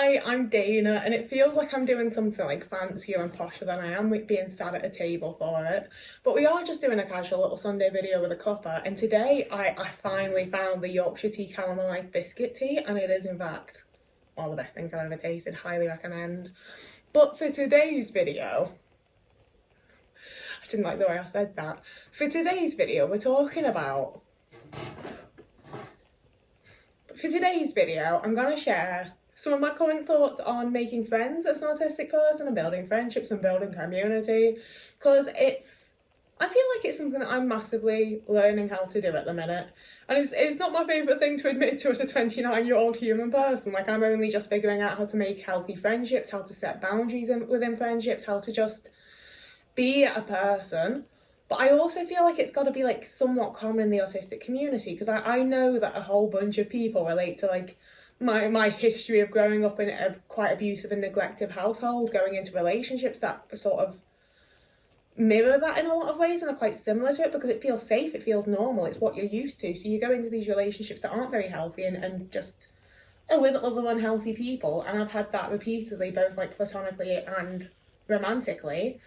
Hi, I'm Dana, and it feels like I'm doing something like fancier and posher than I am with being sat at a table for it. But we are just doing a casual little Sunday video with a cuppa, and today I finally found the Yorkshire tea caramelised biscuit tea, and it is in fact one of the best things I've ever tasted. Highly recommend. But for today's video, I didn't like the way I said that. For today's video, we're talking about. For today's video, I'm going to share some of my current thoughts on making friends as an autistic person and building friendships and building community, because I feel like it's something that I'm massively learning how to do at the minute, and it's not my favourite thing to admit to as a 29-year-old human person. Like, I'm only just figuring out how to make healthy friendships, how to set boundaries within friendships, how to just be a person. But I also feel like it's got to be like somewhat common in the autistic community, because I know that a whole bunch of people relate to like my history of growing up in a quite abusive and neglective household, going into relationships that sort of mirror that in a lot of ways and are quite similar to it, because it feels safe, it feels normal, it's what you're used to. So you go into these relationships that aren't very healthy and just are with other unhealthy people. And I've had that repeatedly, both like platonically and romantically.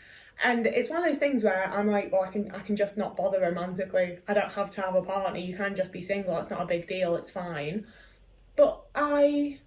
And it's one of those things where I'm like, well, I can just not bother romantically. I don't have to have a partner. You can just be single. It's not a big deal. It's fine. But I've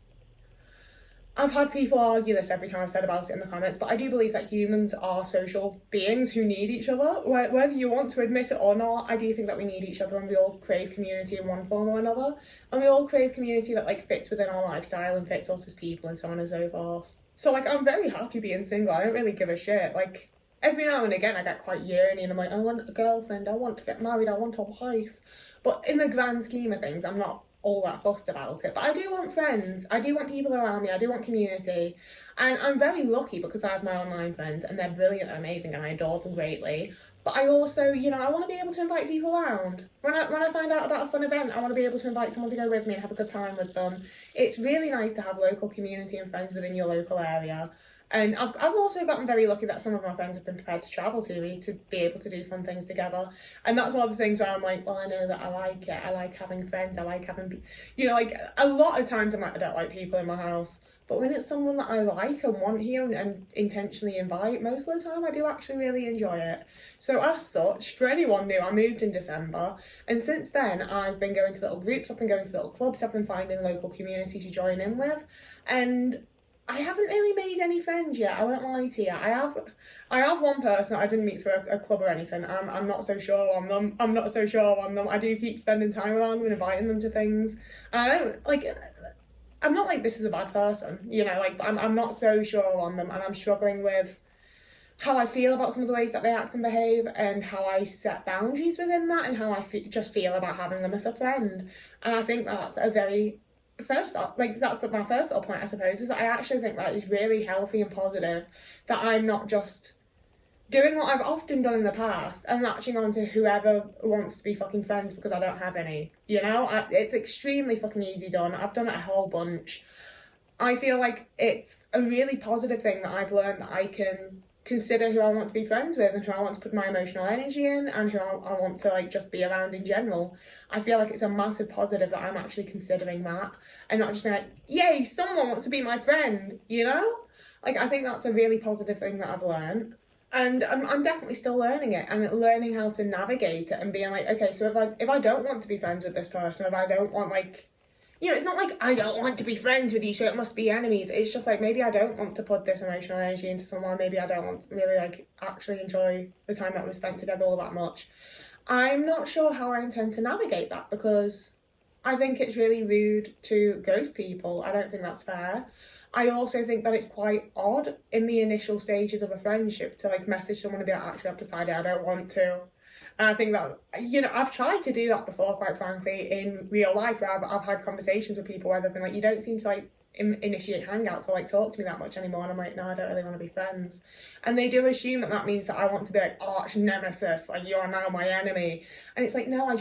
had people argue this every time I've said about it in the comments, but I do believe that humans are social beings who need each other. Whether you want to admit it or not, I do think that we need each other, and we all crave community in one form or another. And we all crave community that like fits within our lifestyle and fits us as people and so on and so forth. So like, I'm very happy being single. I don't really give a shit. Like, every now and again I get quite yearny and I'm like, I want a girlfriend, I want to get married, I want a wife. But in the grand scheme of things, I'm not all that fussed about it. But I do want friends, I do want people around me, I do want community. And I'm very lucky because I have my online friends and they're brilliant and amazing and I adore them greatly. But I also, I want to be able to invite people around. When I find out about a fun event, I want to be able to invite someone to go with me and have a good time with them. It's really nice to have local community and friends within your local area. And I've also gotten very lucky that some of my friends have been prepared to travel to me to be able to do fun things together. And that's one of the things where I'm like, well, I know that I like it. I like having friends. I like having, like a lot of times I'm like, I don't like people in my house. But when it's someone that I like and want here and intentionally invite, most of the time I do actually really enjoy it. So as such, for anyone new, I moved in December. And since then, I've been going to little groups, I've been going to little clubs, I've been finding local community to join in with. And I haven't really made any friends yet, I won't lie to you. I have one person that I didn't meet through a club or anything. I'm not so sure on them. I do keep spending time around them and inviting them to things. I'm not like this is a bad person, I'm not so sure on them, and I'm struggling with how I feel about some of the ways that they act and behave, and how I set boundaries within that, and how I just feel about having them as a friend. And I think that's that's my first little point, I suppose, is that I actually think that is really healthy and positive, that I'm not just doing what I've often done in the past and latching on to whoever wants to be fucking friends because I don't have any, it's extremely fucking easy done. I've done it a whole bunch. I feel like it's a really positive thing that I've learned, that I can consider who I want to be friends with and who I want to put my emotional energy in and who I want to just be around in general. I feel like it's a massive positive that I'm actually considering that and not just being like, yay, someone wants to be my friend, I think that's a really positive thing that I've learned. And I'm definitely still learning it and learning how to navigate it and being like, okay, so if I don't want to be friends with this person, if I don't want it's not like I don't want to be friends with you, so it must be enemies. It's just like, maybe I don't want to put this emotional energy into someone. Maybe I don't want to really actually enjoy the time that we spent together all that much. I'm not sure how I intend to navigate that, because I think it's really rude to ghost people. I don't think that's fair. I also think that it's quite odd in the initial stages of a friendship to message someone and be like, actually, I've decided I don't want to. And I think that, I've tried to do that before, quite frankly, in real life, where I've had conversations with people where they've been like, you don't seem to initiate hangouts or talk to me that much anymore. And I'm like, no, I don't really want to be friends. And they do assume that means that I want to be arch nemesis, you are now my enemy. And it's like, no,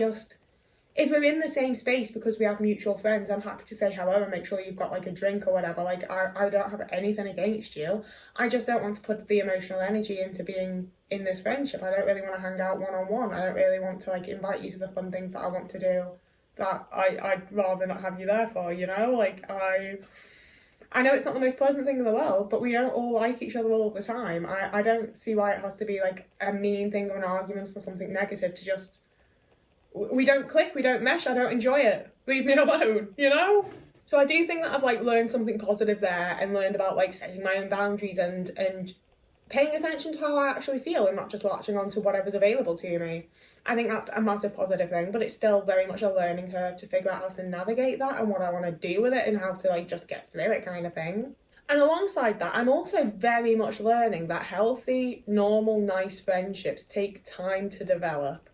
if we're in the same space because we have mutual friends, I'm happy to say hello and make sure you've got a drink or whatever. I don't have anything against you. I just don't want to put the emotional energy into being in this friendship. I don't really want to hang out one-on-one. I don't really want to invite you to the fun things that I want to do that I'd rather not have you there for, I know it's not the most pleasant thing in the world, but we don't all like each other all the time. I don't see why it has to be like a mean thing or an argument or something negative to just, we don't click, we don't mesh, I don't enjoy it. Leave me alone, you know? So I do think that I've like learned something positive there and learned about like setting my own boundaries and paying attention to how I actually feel and not just latching on to whatever's available to me. I think that's a massive positive thing, but it's still very much a learning curve to figure out how to navigate that and what I want to do with it and how to like just get through it kind of thing. And alongside that, I'm also very much learning that healthy, normal, nice friendships take time to develop.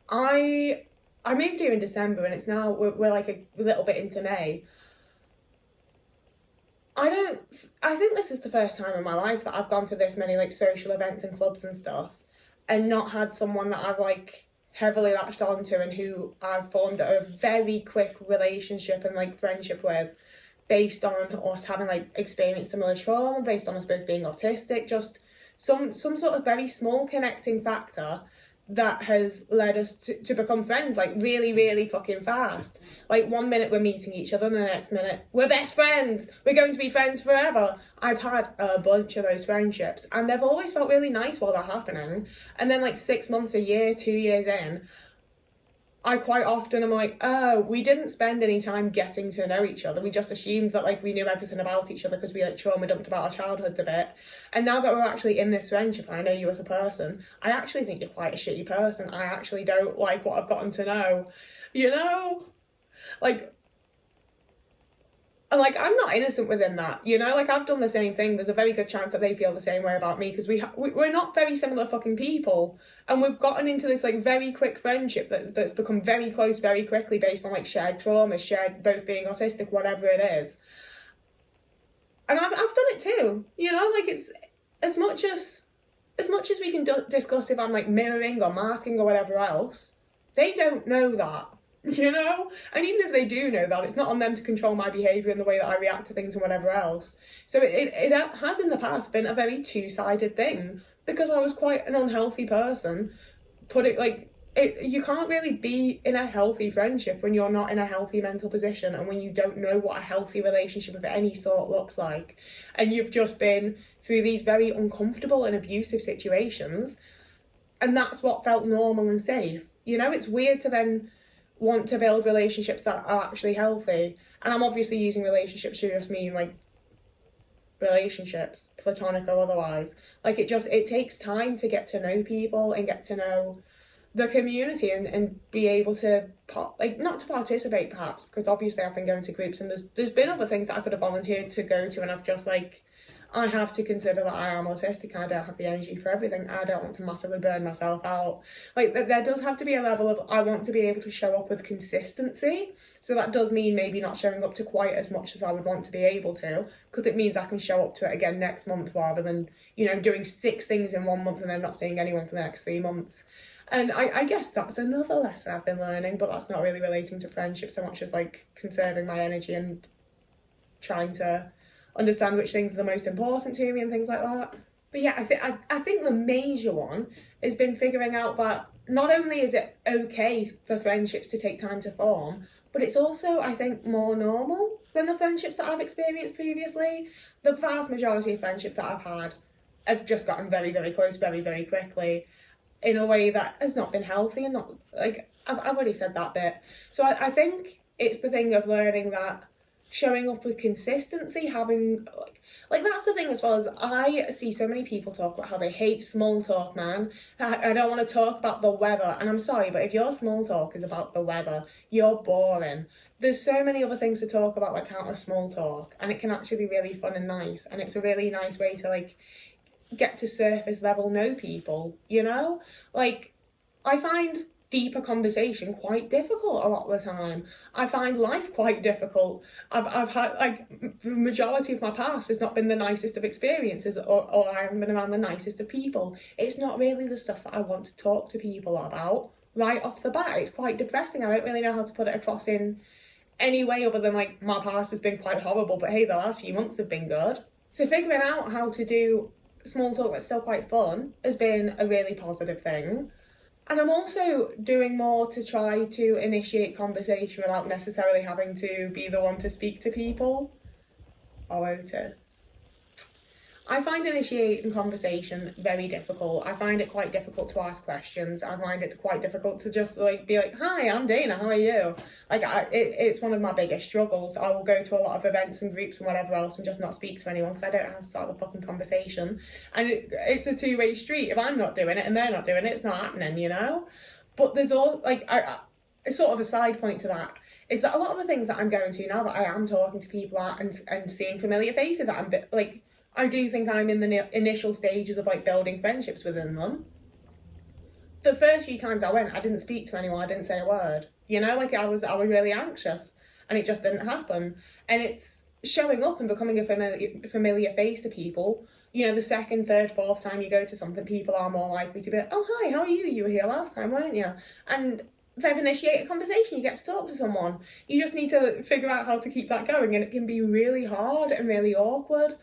I moved here in December and it's now, we're like a little bit into May. I think this is the first time in my life that I've gone to this many like social events and clubs and stuff and not had someone that I've like heavily latched onto and who I've formed a very quick relationship and like friendship with based on us having like experienced similar trauma, based on us both being autistic, just some sort of very small connecting factor that has led us to become friends like really, really fucking fast. Like 1 minute we're meeting each other and the next minute we're best friends. We're going to be friends forever. I've had a bunch of those friendships and they've always felt really nice while they're happening. And then like 6 months, a year, 2 years in, I quite often am like, oh, we didn't spend any time getting to know each other. We just assumed that like we knew everything about each other because we like trauma dumped about our childhoods a bit. And now that we're actually in this friendship, I know you as a person, I actually think you're quite a shitty person. I actually don't like what I've gotten to know, you know? Like, and like, I'm not innocent within that, you know? Like, I've done the same thing. There's a very good chance that they feel the same way about me because we're not very similar fucking people. And we've gotten into this, like, very quick friendship that's become very close very quickly based on, like, shared trauma, shared both being autistic, whatever it is. And I've done it too, you know? Like, it's as much as we can discuss if I'm, like, mirroring or masking or whatever else, they don't know that. You know? And even if they do know that, it's not on them to control my behaviour and the way that I react to things and whatever else. So it has in the past been a very two-sided thing because I was quite an unhealthy person. You can't really be in a healthy friendship when you're not in a healthy mental position and when you don't know what a healthy relationship of any sort looks like. And you've just been through these very uncomfortable and abusive situations. And that's what felt normal and safe. You know, it's weird to then want to build relationships that are actually healthy. And I'm obviously using relationships to just mean like relationships, platonic or otherwise. Like it takes time to get to know people and get to know the community and be able to not to participate perhaps, because obviously I've been going to groups and there's been other things that I could have volunteered to go to and I've just like, I have to consider that I am autistic. I don't have the energy for everything. I don't want to massively burn myself out. Like, there does have to be a level of, I want to be able to show up with consistency. So that does mean maybe not showing up to quite as much as I would want to be able to, because it means I can show up to it again next month rather than, you know, doing 6 things in 1 month and then not seeing anyone for the next 3 months. And I guess that's another lesson I've been learning, but that's not really relating to friendship so much as like conserving my energy and trying to understand which things are the most important to me and things like that. But yeah, I think the major one has been figuring out that not only is it okay for friendships to take time to form, but it's also, I think, more normal than the friendships that I've experienced previously. The vast majority of friendships that I've had have just gotten very, very close very, very quickly in a way that has not been healthy and not, like, I've already said that bit. So I think it's the thing of learning that showing up with consistency, having like that's the thing as well. As I see so many people talk about how they hate small talk, man. I don't want to talk about the weather, and I'm sorry, but if your small talk is about the weather, you're boring. There's so many other things to talk about that count as small talk, and it can actually be really fun and nice, and it's a really nice way to like get to surface level know people, you know? Like, I find deeper conversation quite difficult a lot of the time. I find life quite difficult. I've had, like, the majority of my past has not been the nicest of experiences, or I haven't been around the nicest of people. It's not really the stuff that I want to talk to people about right off the bat. It's quite depressing. I don't really know how to put it across in any way other than, like, my past has been quite horrible, but hey, the last few months have been good. So figuring out how to do small talk that's still quite fun has been a really positive thing. And I'm also doing more to try to initiate conversation without necessarily having to be the one to speak to people. or Otis. I find initiating conversation very difficult. I find it quite difficult to ask questions. I find it quite difficult to just like be like, hi, I'm Dana, how are you? Like, it's one of my biggest struggles. I will go to a lot of events and groups and whatever else and just not speak to anyone because I don't know how to start the fucking conversation. And it's a two-way street. If I'm not doing it and they're not doing it, it's not happening, you know? But there's all, like, sort of a side point to that is that a lot of the things that I'm going to now that I am talking to people at and seeing familiar faces, that I'm like, I do think I'm in the initial stages of like building friendships within them. The first few times I went, I didn't speak to anyone, I didn't say a word. You know, like I was really anxious and it just didn't happen. And it's showing up and becoming a familiar face to people. You know, the second, third, fourth time you go to something, people are more likely to be like, oh, hi, how are you? You were here last time, weren't you? And they've initiated a conversation, you get to talk to someone. You just need to figure out how to keep that going, and it can be really hard and really awkward.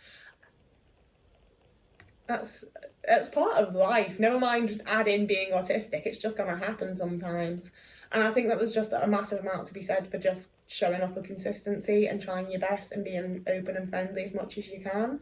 That's part of life. Never mind add in being autistic, it's just going to happen sometimes. And I think that there's just a massive amount to be said for just showing up with consistency and trying your best and being open and friendly as much as you can.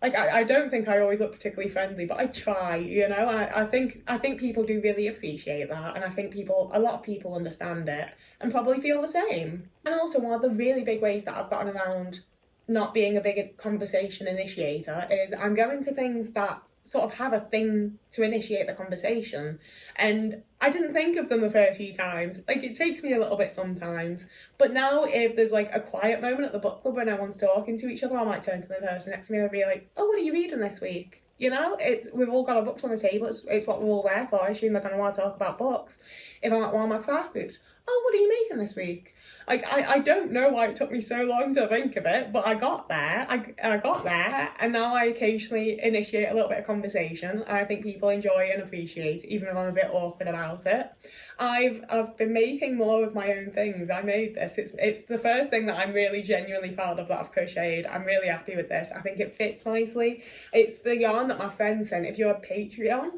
Like, I don't think I always look particularly friendly, but I try, you know, and I think people do really appreciate that, and I think a lot of people understand it and probably feel the same. And also, one of the really big ways that I've gotten around not being a big conversation initiator is I'm going to things that sort of have a thing to initiate the conversation, and I didn't think of them the first few times. Like, it takes me a little bit sometimes, but now if there's like a quiet moment at the book club when no one's talking to each other, I might turn to the person next to me and be like, oh, what are you reading this week? You know, we've all got our books on the table, it's what we're all there for. I assume they're going to want to talk about books. If I'm at one of my craft groups, oh, what are you making this week? Like, I don't know why it took me so long to think of it, but I got there. I got there, and now I occasionally initiate a little bit of conversation, and I think people enjoy and appreciate it, even if I'm a bit awkward about it. I've been making more of my own things. I made this. It's the first thing that I'm really genuinely proud of that I've crocheted. I'm really happy with this. I think it fits nicely. It's the yarn that my friend sent. If you're a Patreon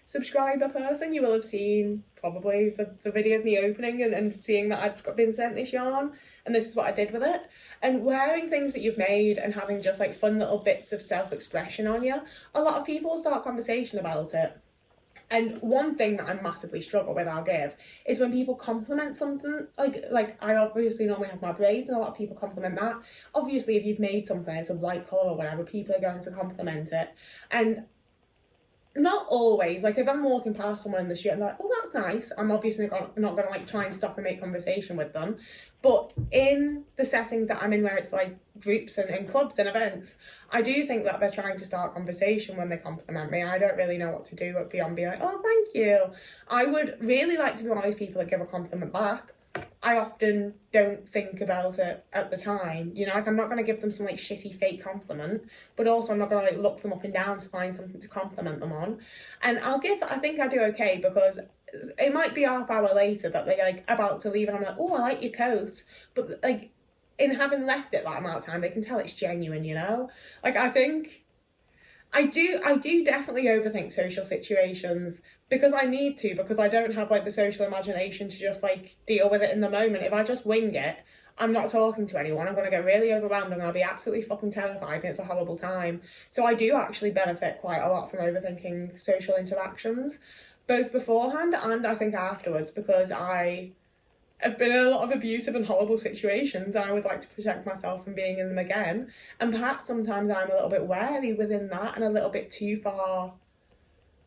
subscriber person, you will have seen probably the video of me opening and seeing that I've been sent this yarn, and this is what I did with it. And wearing things that you've made and having just like fun little bits of self-expression on you, a lot of people start conversation about it. And one thing that I massively struggle with, I'll give, is when people compliment something. Like I obviously normally have my braids, and a lot of people compliment that. Obviously, if you've made something, it's a light colour or whatever, people are going to compliment it. And not always, like if I'm walking past someone in the street, I'm like, oh, that's nice. I'm obviously not going to like try and stop and make conversation with them. But in the settings that I'm in, where it's like groups and clubs and events, I do think that they're trying to start conversation when they compliment me. I don't really know what to do beyond being like, oh, thank you. I would really like to be one of those people that give a compliment back. I often don't think about it at the time, you know, like I'm not going to give them some like shitty fake compliment, but also I'm not going to like look them up and down to find something to compliment them on. And I think I do okay, because it might be half hour later that they're like about to leave and I'm like, oh, I like your coat, but like in having left it that amount of time, they can tell it's genuine, you know. Like I think I do definitely overthink social situations because I need to, because I don't have like the social imagination to just like deal with it in the moment. If I just wing it, I'm not talking to anyone. I'm going to get really overwhelmed and I'll be absolutely fucking terrified, and it's a horrible time. So I do actually benefit quite a lot from overthinking social interactions, both beforehand and I think afterwards, because I've been in a lot of abusive and horrible situations. I would like to protect myself from being in them again. And perhaps sometimes I'm a little bit wary within that and a little bit too far